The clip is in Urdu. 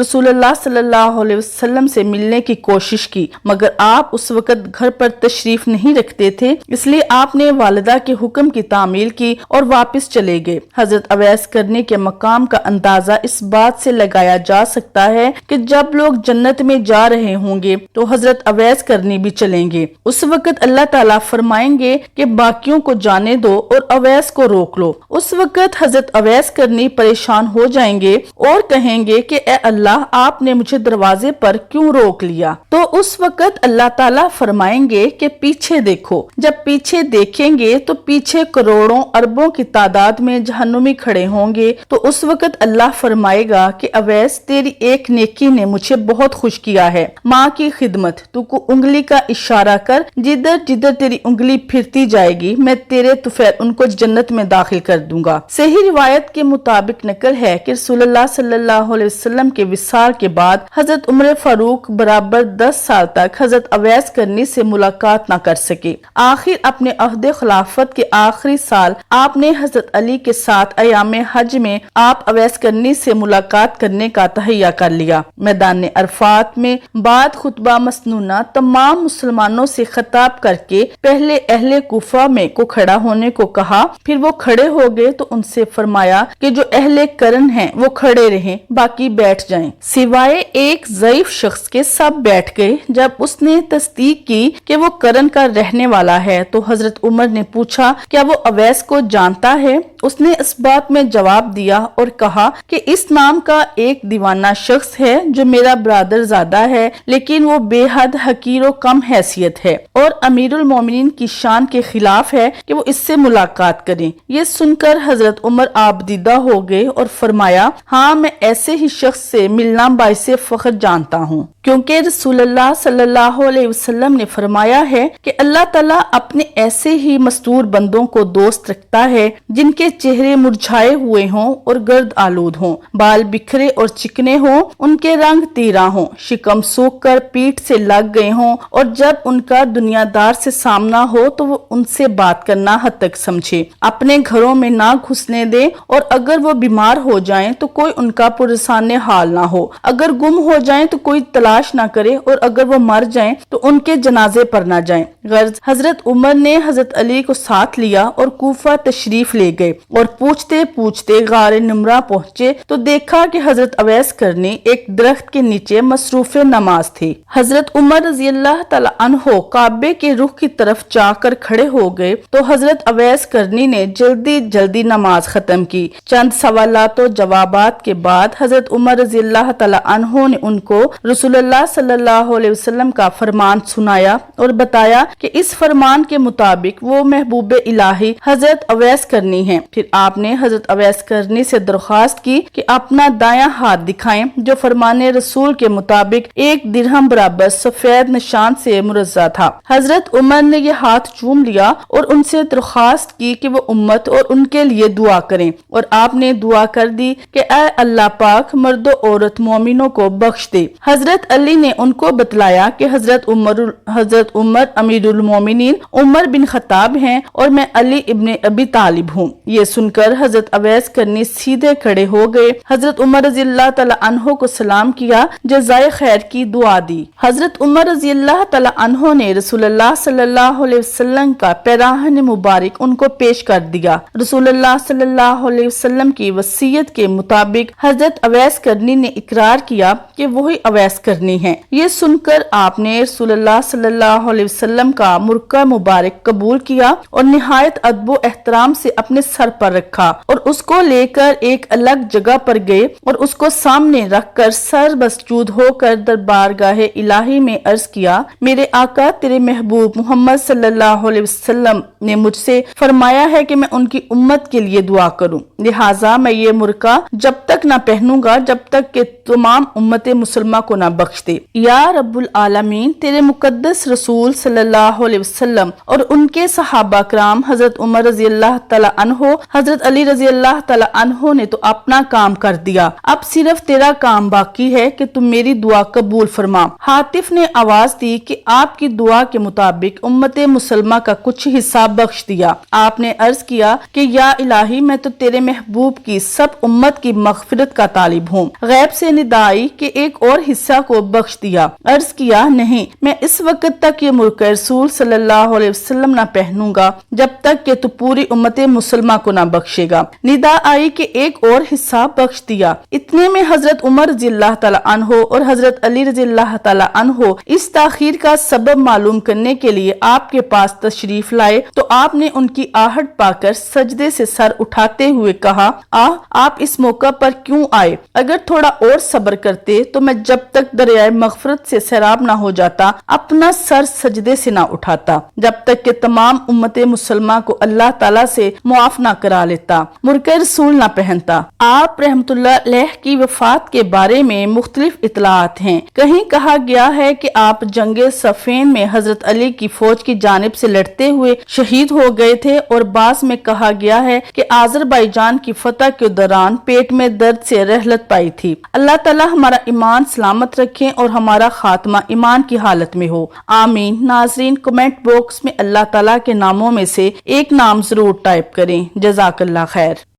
رسول اللہ صلی اللہ علیہ وسلم سے ملنے کی کوشش کی، مگر آپ اس وقت گھر پر تشریف نہیں رکھتے تھے، اس لیے آپ نے والدہ کے حکم کی تعمیل کی اور واپس چلے گئے۔ حضرت اویس کرنی کے مقام کا اندازہ اس بات سے لگایا جا سکتا ہے کہ جب لوگ جنت میں جا رہے ہوں گے تو حضرت اویس کرنی بھی چلیں گے۔ اس وقت اللہ تعالیٰ فرمائیں گے کہ باقیوں کو جانے دو اور اویس کو روک لو۔ اس وقت حضرت اویس کرنی پریشان ہو جائیں گے اور کہیں گے کہ اے اللہ، آپ نے مجھے دروازے پر کیوں روک لیا؟ تو اس وقت اللہ تعالیٰ فرمائیں گے کہ پیچھے دیکھو۔ جب پیچھے دیکھیں گے تو پیچھے کروڑوں اربوں کی تعداد میں جہنمی کھڑے ہوں گے۔ تو اس وقت اللہ فرمائے گا کہ اویس، تیری ایک نیکی نے مجھے بہت خوش کیا ہے، ماں کی خدمت۔ تو کو انگلی کا اشارہ کر، جدھر جدھر تیری انگلی پھرتی جائے گی میں تیرے طفیل ان کو جنت میں داخل کر دوں گا۔ صحیح روایت کے مطابق نقل ہے کہ رسول اللہ صلی اللہ علیہ وسلم کے وصال کے بعد حضرت عمر فاروق برابر 10 سال تک حضرت اویس کرنی سے ملاقات نہ کر سکے۔ آخر اپنے عہد خلافت کے آخری سال آپ نے حضرت علی کے ساتھ ایام حج میں آپ اویس کرنی سے ملاقات کرنے کا تہیہ کر لیا۔ میدان عرفات میں بعد خطبہ مسنونہ تمام مسلمانوں سے خطاب کر کے پہلے اہل کوفہ میں کو کھڑا ہونے کو کہا، پھر وہ کھڑے ہو گئے تو ان سے فرمایا کہ جو اہل کرن ہیں وہ کھڑے رہیں، باقی بیٹھ جائیں۔ سوائے ایک ضعیف شخص کے سب بیٹھ گئے۔ جب اس نے تصدیق کی کہ وہ کرن کا رہنے والا ہے تو حضرت عمر نے پوچھا کیا وہ اویس کو جانتا ہے؟ اس نے اس بات میں جواب دیا اور کہا کہ اس نام کا ایک دیوانہ شخص ہے جو میرا برادر زادہ ہے، لیکن وہ بے حد حقیر و کم حیثیت ہے اور امیر المومنین کی شان کے خلاف ہے کہ وہ اس سے ملاقات کریں۔ یہ سن کر حضرت عمر آبدیدہ ہو گئے اور فرمایا، ہاں میں ایسے ہی شخص سے ملنا باعث فخر جانتا ہوں، کیونکہ رسول اللہ صلی اللہ علیہ وسلم نے فرمایا ہے کہ اللہ تعالیٰ اپنے ایسے ہی مستور بندوں کو دوست رکھتا ہے جن کے چہرے مرجھائے ہوئے ہوں اور گرد آلود ہوں، بال بکھرے اور چکنے ہوں، ان کے رنگ تیرا ہوں، شکم سوکھ کر پیٹھ سے لگ گئے ہوں، اور جب ان کا دنیا دار سے سامنا ہو تو وہ ان سے بات کرنا حد تک سمجھے، اپنے گھروں میں نہ گھسنے دے، اور اگر وہ بیمار ہو جائیں تو کوئی ان کا پرسان حال نہ ہو، اگر گم ہو جائیں تو کوئی تلاش نہ کرے، اور اگر وہ مر جائیں تو ان کے جنازے پر نہ جائیں۔ غرض حضرت عمر نے حضرت علی کو ساتھ لیا اور کوفہ تشریف لے گئے، اور پوچھتے پوچھتے غار نمرہ پہنچے تو دیکھا کہ حضرت اویس کرنی ایک درخت کے نیچے مصروف نماز تھے۔ حضرت عمر رضی اللہ تعالی عنہ کعبے کے رخ کی طرف جا کر کھڑے ہو گئے تو حضرت اویس کرنی نے جلدی جلدی نماز ختم کی۔ چند سوالات و جوابات کے بعد حضرت عمر رضی اللہ تعالی عنہ نے ان کو رسول اللہ صلی اللہ علیہ وسلم کا فرمان سنایا اور بتایا کہ اس فرمان کے مطابق وہ محبوب الہی حضرت اویس کرنی ہیں۔ پھر آپ نے حضرت اویس کرنی سے درخواست کی کہ اپنا دایاں ہاتھ دکھائیں، جو فرمان رسول کے مطابق 1 درہم برابر سفید نشان سے مرصع تھا۔ حضرت عمر نے یہ ہاتھ چوم لیا اور ان سے درخواست کی کہ وہ امت اور ان کے لیے دعا کریں، اور آپ نے دعا کر دی کہ اے اللہ پاک، مرد و عورت مومنوں کو بخش دے۔ حضرت علی نے ان کو بتلایا کہ حضرت عمر امیر المومنین عمر بن خطاب ہیں اور میں علی ابن ابی طالب ہوں۔ یہ سن کر حضرت اویس کرنی سیدھے کھڑے ہو گئے، حضرت عمر رضی اللہ تعالی عنہ کو سلام کیا، جزائے خیر کی دعا دی۔ حضرت عمر رضی اللہ تعالی عنہ نے رسول اللہ صلی اللہ علیہ وسلم کا پیراہن مبارک ان کو پیش کر دیا۔ رسول اللہ صلی اللہ علیہ وسلم کی وصیت کے مطابق حضرت اویس کرنی نے اقرار کیا کہ وہی اویس کرنی ہے۔ یہ سن کر آپ نے رسول اللہ صلی اللہ علیہ وسلم کا مرقع مبارک قبول کیا اور نہایت ادب و احترام سے اپنے سر پر رکھا، اور اس کو لے کر ایک الگ جگہ پر گئے اور اس کو سامنے رکھ کر سر مسجود ہو کر دربارگاہ الہی میں عرض کیا، میرے آقا تیرے محبوب محمد صلی اللہ علیہ وسلم نے مجھ سے فرمایا ہے کہ میں ان کی امت کے لیے دعا کروں، لہٰذا میں یہ مرقع جب تک نہ پہنوں گا جب تک کہ تمام امت مسلمہ کو نہ بخش دے۔ یا رب العالمین، تیرے مقدس رسول صلی اللہ علیہ وسلم اور ان کے صحابہ کرام حضرت عمر رضی اللہ تعالی عنہ حضرت علی رضی اللہ تعالی عنہ نے تو اپنا کام کر دیا، اب صرف تیرا کام باقی ہے کہ تم میری دعا قبول فرما۔ حاطف نے آواز دی کہ آپ کی دعا کے مطابق امت مسلمہ کا کچھ حصہ بخش دیا۔ آپ نے عرض کیا کہ یا الہی، میں تو تیرے محبوب کی سب امت کی مغفرت کا طالب ہوں۔ غیب سے ندا آئی کہ ایک اور حصہ کو بخش دیا۔ عرض کیا نہیں، میں اس وقت تک یہ ملک رسول صلی اللہ علیہ وسلم نہ پہنوں گا جب تک کہ تو پوری امت مسلمہ کو نہ بخشے گا۔ ندا آئی کہ ایک اور حصہ بخش دیا۔ اتنے میں حضرت عمر رضی اللہ تعالی عنہ اور حضرت علی رضی اللہ تعالی عنہ اس تاخیر کا سبب معلوم کرنے کے لیے آپ کے پاس تشریف لائے تو آپ نے ان کی آہٹ پا کر سجدے سے سر اٹھاتے ہوئے کہا، آپ اس موقع پر کیوں آئے؟ اگر تھوڑا اور صبر کرتے تو میں جب تک دریائے مغفرت سے سیراب نہ ہو جاتا اپنا سر سجدے سے نہ اٹھاتا، جب تک کہ تمام امت مسلمہ کو اللہ تعالیٰ سے معاف نہ کرا لیتا، مرکہ رسول نہ پہنتا۔ آپ رحمت اللہ علیہ کی وفات کے بارے میں مختلف اطلاعات ہیں۔ کہیں کہا گیا ہے کہ آپ جنگ صفین میں حضرت علی کی فوج کی جانب سے لڑتے ہوئے شہید ہو گئے تھے، اور بعض میں کہا گیا ہے کہ آذربائیجان کی فتح کے دوران پیٹ میں درد سے رحلت پائی تھی۔ اللہ تعالیٰ ہمارا ایمان سلامت رکھیں اور ہمارا خاتمہ ایمان کی حالت میں ہو، آمین۔ ناظرین، کمنٹ باکس میں اللہ تعالیٰ کے ناموں میں سے ایک نام ضرور ٹائپ کریں۔ جزاک اللہ خیر۔